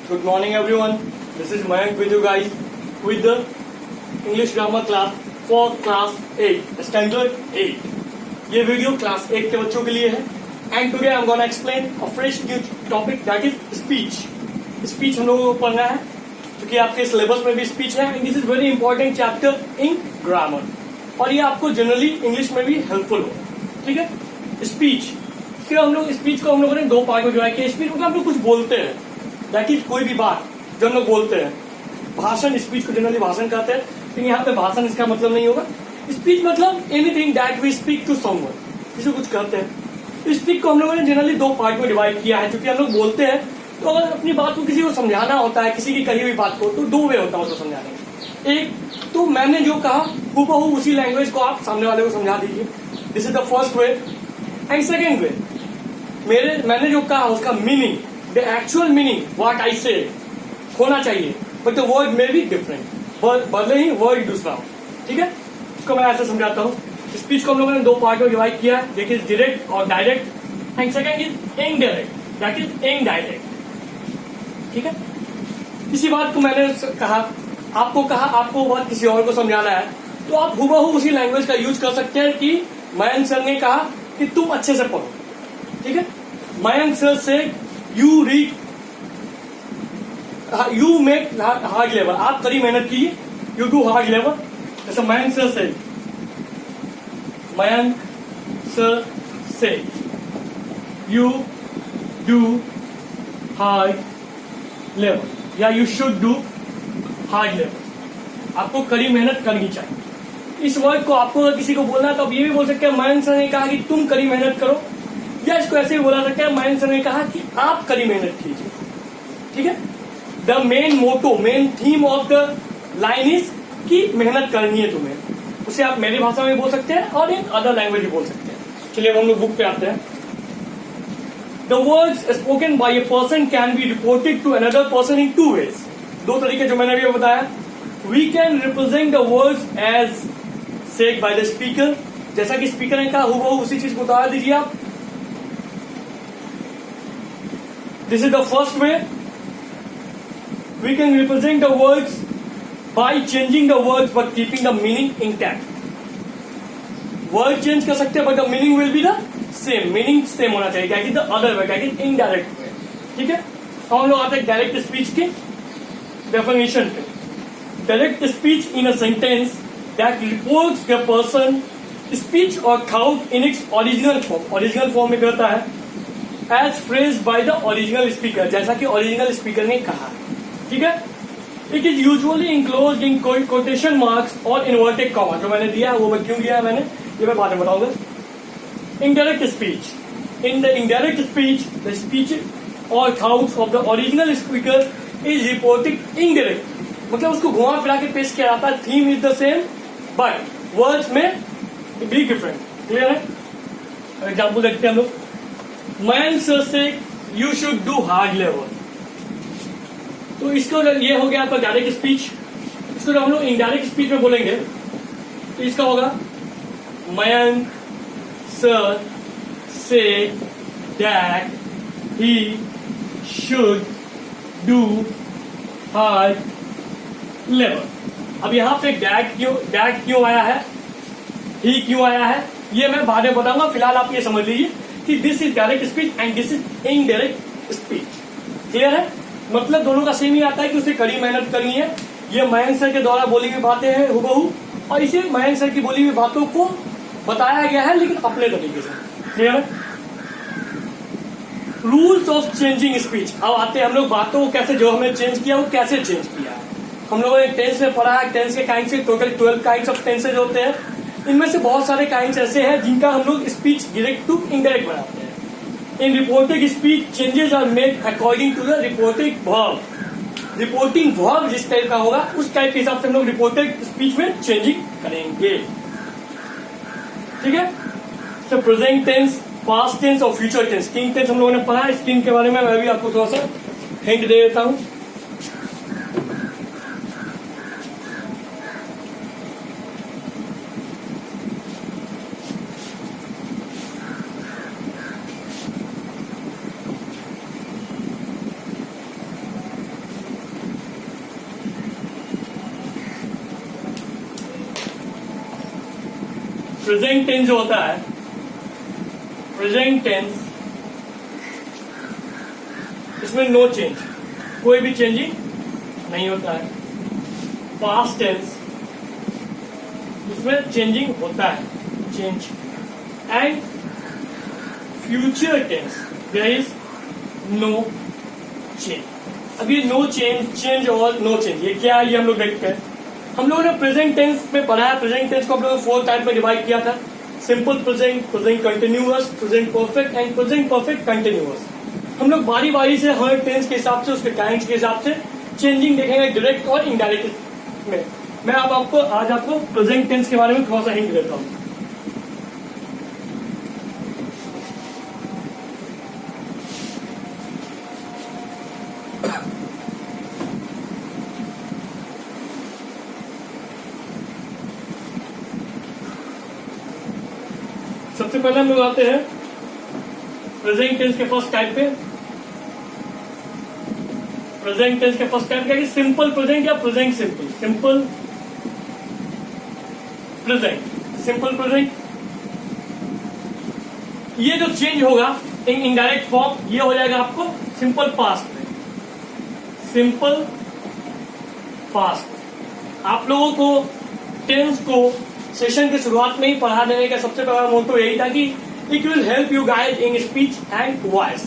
Good morning everyone. This is Mayank with you guys with the English grammar class for class 8, standard 8. ये video class 8 के बच्चों के लिए है and today I am gonna explain a fresh new topic that is speech. Speech हम लोगों को पढ़ना है क्योंकि आपके सिलेबस में भी स्पीच है and this is very important chapter in grammar और ये आपको जनरली इंग्लिश में भी हेल्पफुल हो. ठीक है. स्पीच फिर हम लोग स्पीच को हम लोगों ने दो पार्ट में डिवाइड किया. स्पीच मतलब हम लोग कुछ बोलते हैं दैट इज कोई भी बात जो हम लोग बोलते हैं. भाषण स्पीच को जनरली भाषण कहते हैं लेकिन यहाँ पे भाषण इसका मतलब नहीं होगा. स्पीच मतलब anything that we speak to someone, जिसे कुछ कहते हैं. स्पीच को हम लोगों ने जनरली दो पार्ट में डिवाइड किया है क्योंकि हम लोग बोलते हैं तो अगर अपनी बात को किसी को समझाना होता है, किसी की कही हुई बात को, तो दो वे होता है उसको समझाने में. एक तो मैंने जो कहा हूबहू उसी लैंग्वेज को आप सामने वाले को समझा दीजिए. This is the first way. And second way मैंने जो कहा उसका meaning, the actual meaning what I से होना चाहिए but the word may be different, भले ही वर्ड दूसरा हो. ठीक है. इसको मैं ऐसे समझाता हूँ. स्पीच को हम लोगों ने दो पार्ट में डिवाइड किया. एक इज डायरेक्ट और direct and second is indirect that is indirect. ठीक है. इसी बात को मैंने कहा, आपको बात किसी और को समझाना है तो आप हूबहू उसी लैंग्वेज का यूज कर सकते हैं कि मयंक सर ने कहा कि तुम अच्छे से पढ़ो. ठीक है. मयंक सर से you read, you make hard labour, आप कड़ी मेहनत कीजिए, यू डू हार्ड लेबर. जैसे मयंक सर से यू डू हार्ड लेबर या you should do hard labour. आपको कड़ी मेहनत करनी चाहिए. इस वर्ड को आपको अगर किसी को बोलना है तो आप ये भी बोल सकते हैं मयंक सर ने कहा कि तुम कड़ी मेहनत करो, या इसको ऐसे भी बोला सकते हैं मयंक सर ने कहा कि आप कड़ी मेहनत कीजिए. ठीक है. The main motto, main theme of the line is कि मेहनत करनी है तुम्हें. उसे आप मेरी भाषा में बोल सकते हैं और एक अदर लैंग्वेज भी बोल सकते हैं. चलिए हम लोग बुक पे आते हैं. The words spoken by a person can be reported to another person in two ways. दो तरीके जो मैंने अभी बताया. We can represent the words as said by the speaker, जैसा कि स्पीकर ने कहा हूबहू उसी चीज को बता दीजिए आप. This is the first way. We can represent the words by changing the words but keeping the meaning intact. Word change कर सकते हैं but the meaning will be the same. Meaning same होना चाहिए. That is the other way, that is indirect way. ठीक है. तो हम लोग आते हैं डायरेक्ट स्पीच के डेफिनेशन पे. Direct speech in a sentence that reports the person speech और thought in its original form. Original form में कहता है as phrased by the original speaker, जैसा कि ओरिजिनल स्पीकर ने कहा. ठीक है. It is usually enclosed in quotation marks और इन्वर्टेड कॉमा. जो मैंने दिया है वो मैं क्यों दिया है मैंने, ये मैं बाद में बताऊंगा. Indirect speech. In the indirect speech the speech और thoughts of the original speaker is reported indirect. मतलब उसको घुमा फिरा के पेश किया जाता है. Theme is the same but words may be different. Clear है. एग्जाम्पल देखते हैं हम लोग. मयंक सर से you should do hard labour. तो इसको ये हो गया आपका डायरेक्ट स्पीच. इसको जब हम लोग इनडायरेक्ट स्पीच में बोलेंगे तो इसका होगा Mayank sir say that he should do hard labour. अब यहां पे दैट क्यों आया है, ही क्यों आया है, ये मैं बाद में बताऊंगा. फिलहाल आप ये समझ लीजिए कि this is direct speech and this is indirect speech. Clear है. मतलब दोनों का सेम ही आता है कि उसे कड़ी मेहनत करनी है. ये मयंक सर के द्वारा बोली हुई बातें हैं हूबहू और इसे मयंक सर की बोली हुई बातों को बताया गया है लेकिन अपने तरीके से. क्लियर है. Rules of changing speech. अब आते हैं हम लोग बातों को कैसे, जो हमने चेंज किया वो कैसे चेंज किया है. हम लोगों ने टेंस में पढ़ा है. टेंस के काइंड से टोटल 12 काइंड ऑफ टेंसेज होते हैं. इनमें से बहुत सारे काइंड ऐसे हैं जिनका हम लोग स्पीच डायरेक्ट टू इनडायरेक्ट बनाते हैं. In reported speech, changes are made according to the reported verb. Reporting verb जिस टाइप का होगा उस टाइप के हिसाब से हम लोग रिपोर्टेड स्पीच में चेंजिंग करेंगे. ठीक है. तो प्रेजेंट टेंस, पास्ट टेंस और फ्यूचर टेंस. स्किन टेंस हम लोगों ने पढ़ा है. स्किन के बारे में मैं भी आपको थोड़ा सा हिंट दे देता हूं. प्रेजेंट टेंस जो होता है, प्रेजेंट टेंस, इसमें नो चेंज, कोई भी चेंजिंग नहीं होता है। पास्ट टेंस, इसमें चेंजिंग होता है, change. And future tense, there is no change. अब ये नो चेंज, चेंज और नो चेंज, ये क्या है ये हम लोग देखते हैं। हम लोगों ने प्रेजेंट टेंस में पढ़ा है। प्रेजेंट टेंस को हम लोगों ने 4 टाइप में डिवाइड किया था, simple present, present continuous, present perfect and present perfect continuous. हम लोग बारी बारी से हर टेंस के हिसाब से, उसके टाइम्स के हिसाब से चेंजिंग देखेंगे, डायरेक्ट और इनडायरेक्ट में। मैं अब आपको आज आपको प्रेजेंट टेंस के बारे में थोड़ा सा हिंट देता हूं। सबसे पहले हम लोग आते हैं प्रेजेंट टेंस के फर्स्ट टाइप पे। प्रेजेंट टेंस के फर्स्ट टाइप क्या है, सिंपल प्रेजेंट या present simple. Simple present, simple present. ये जो चेंज होगा इन इनडायरेक्ट फॉर्म, ये हो जाएगा आपको सिंपल पास्ट में। सिंपल पास्ट आप लोगों को टेंस को सेशन की शुरुआत में ही पढ़ा देने का सबसे पहला मोटो यही था कि it will help you guide in speech and voice,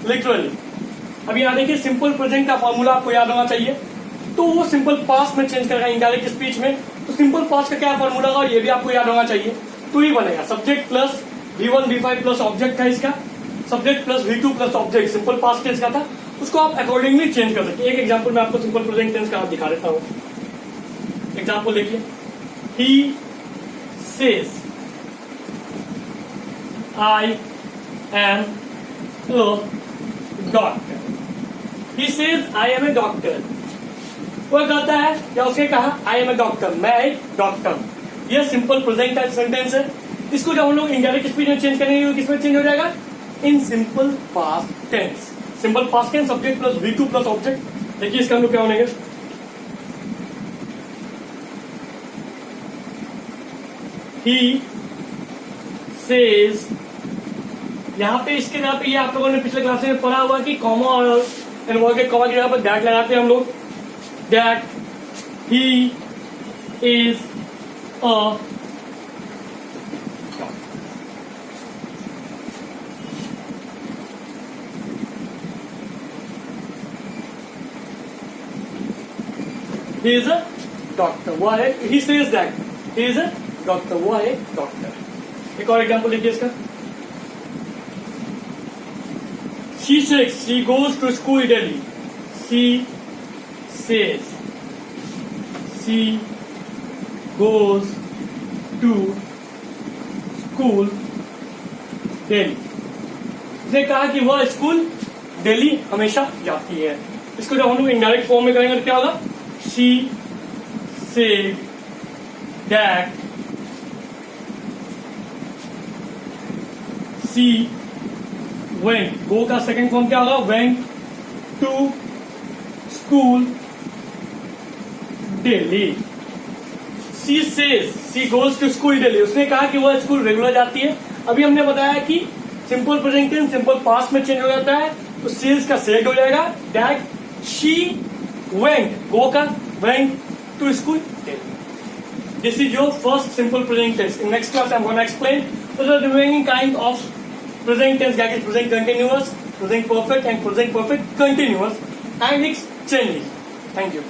literally. अब यहाँ देखिए, सिंपल प्रेजेंट का फॉर्मूला आपको याद होना चाहिए, तो वो सिंपल पास्ट में चेंज करेगा इनडायरेक्ट स्पीच में। तो सिंपल पास्ट का क्या फॉर्मूला होगा, ये भी आपको याद होना चाहिए। तो ही बनेगा subject plus V1 V5 plus object था इसका, subject plus V2 plus object simple past tense का था। उसको आप अकॉर्डिंगली चेंज कर सकते हैं। एक एग्जाम्पल मैं आपको सिंपल प्रेजेंट टेंस का आप दिखा देता हूँ। एग्जाम्पल देखिए, ही says I am a doctor. He says I am a doctor. वो कहता है या उसने कहा I am a doctor, मैं एक डॉक्टर। ये सिंपल प्रेजेंट सेंटेंस है। इसको जब हम लोग इनडायरेक्ट स्पीच में चेंज करेंगे तो किसमें चेंज हो जाएगा, in simple past tense. Simple past tense, subject plus V2 plus object. देखिए इसका हम लोग क्या होंगे, He says, यहाँ पे इसके जगह पे, ये आप लोगों ने पिछले क्लास में पढ़ा हुआ कि कॉमा और इन्वॉल्व के कॉमा की जगह पर दैट लगाते हैं हम लोग। That he is a he is a doctor। वो है he says that he is a doctor, वो है डॉक्टर। एक और एग्जाम्पल देखिए इसका, she says she goes to school daily। she says she goes to school daily। उसने कहा कि वह स्कूल डेली हमेशा जाती है। इसको जब हम लोग इनडायरेक्ट फॉर्म में करेंगे तो क्या होगा, she said that she went, go का सेकेंड फॉर्म क्या होगा, went to school daily। she says she goes to school daily, उसने कहा कि वह स्कूल रेगुलर जाती है। अभी हमने बताया कि simple present tense simple past में चेंज हो जाता है, तो सेज का सेड हो जाएगा। दैट she went, go का went to school daily। This is your first simple present tense. In next class, I'm going to explain the remaining kind of present tense, that is present continuous, present perfect, and present perfect continuous, and its changing. Thank you.